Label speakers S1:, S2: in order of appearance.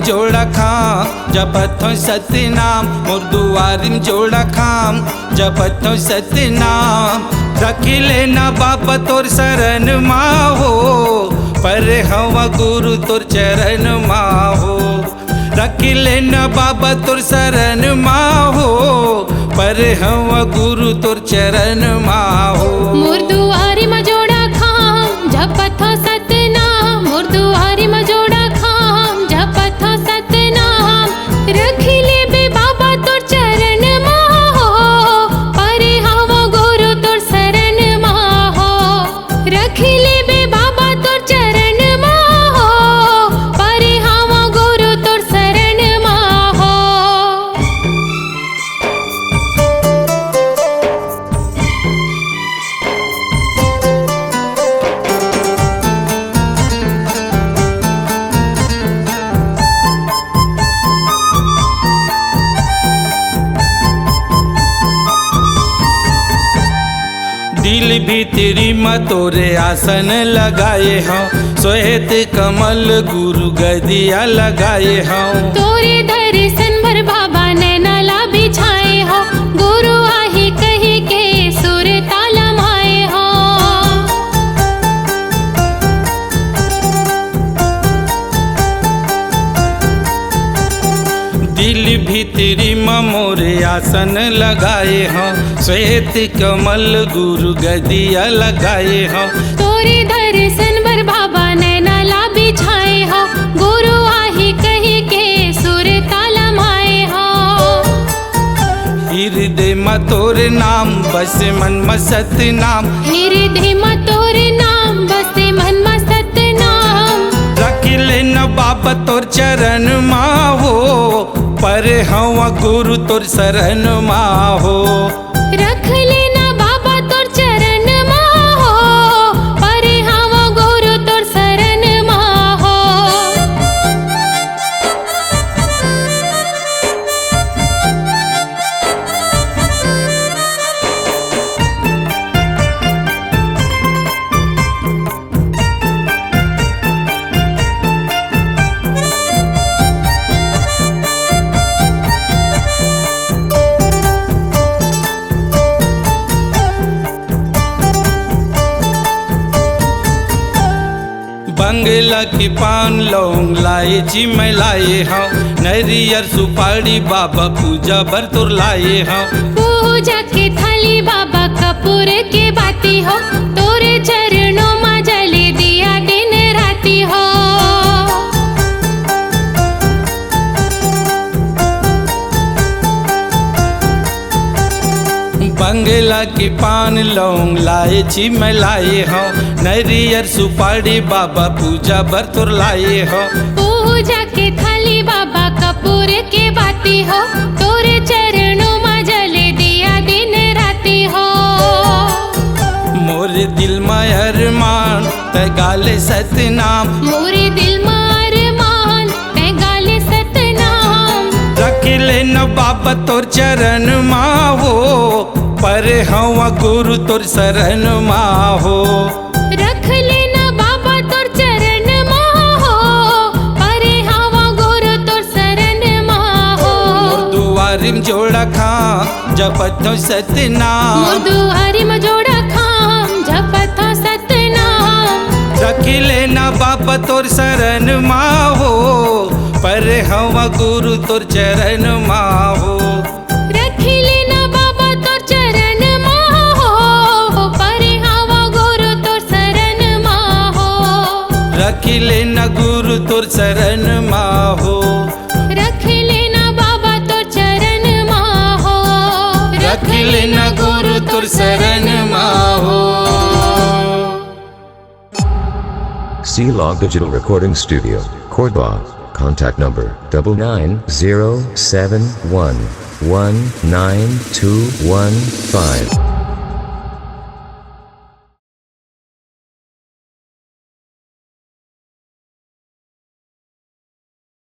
S1: जोड़ा खाम जपथो सतनाम मोर दुआरिम जोड़ा खाम जपथो सतनाम रखी लेना बाबा तोर शरण माहो पर हवा गुरु तोर चरण माहो रखी लेना बाबा तोर शरण माहो पर हवा गुरु तोर चरण माहो
S2: मोर दुआरी में जोड़ा खाम जपथो सतनाम मोर दुआरी में जोड़ा खाम जपथो सतनाम रखी ले बे बाबा तोर चरण माहो पर हवा गुरु तोर शरण माहो रखी ले बे बाबा तोर चरण माहो पर हवा गुरु तोर शरण माहो
S1: दिल भीतरी में तोरे आसन लगाए हूँ श्वेत कमल गुरु गदिया लगाए हूँ
S2: तोरे दर्शन भर बाबा नैना ला बिछाए हो गुरु आही कही के सुर ताला माए हो
S1: दिल भीतरी में मोरे आसन लगाए हूँ श्वेत कमल गुरु गदिया लगाए हूँ
S2: तोरे दर्शन भर बाबा नैना ला बिछाए हो गुरु आही कही के सुर ताला माए हो
S1: हृदय में तोरे नाम बस मन में सतनाम
S2: हृदय में तोरे नाम बसे मन में सतनाम
S1: रख लेना बाबा तोर चरण माहो पर हवा गुरु तोर शरण माहो
S2: रख लेना बाबा तोर चरण माहो पर हवा गुरु तोर शरण माहो
S1: बंगला की पान लौंग लाए जी मैं लाए हूँ नरियर सुपारी बाबा पूजा भर तोर लाए हूँ
S2: पूजा के थाली बाबा कपूर के बाती हो तोरे चरणों में जले दिया दिन राती हो
S1: बंगला की पान लौंग लाए जी मैं लाए हूँ नरियर सुपारी बाबा पूजा भर तोर लाए हूँ
S2: पूजा के थाली बाबा कपूर के बाती हो तोरे चरणों में जले दिया दिन राती हो
S1: मोरे दिल में अरमान ते गाले सतनाम
S2: मोरे दिल में अरमान ते गाले सतनाम
S1: रख लेना बाबा तोर चरण माहो पर हवा गुरु तोर शरण माहो
S2: रख लेना बाबा तोर चरण माहो पर हवा गुरु तोर शरण माहो
S1: मोर दुआरिम जोड़ा खाम जपथो सतनाम
S2: मोर दुआरी में जोड़ा खाम जपथो सतनाम
S1: रख लेना बाबा तोर शरण माहो पर हवा गुरु तोर चरण माहो
S2: रख लेना बाबा तोर चरण माहो पर हवा गुरु तोर शरण माहो
S1: रख लेना गुरु तोर शरण माहो
S2: रख लेना बाबा तोर चरण माहो
S1: रख लेना गुरु तोर शरण माहो
S3: C-Log Digital Recording Studio, Cordoba. Contact number 99071192115.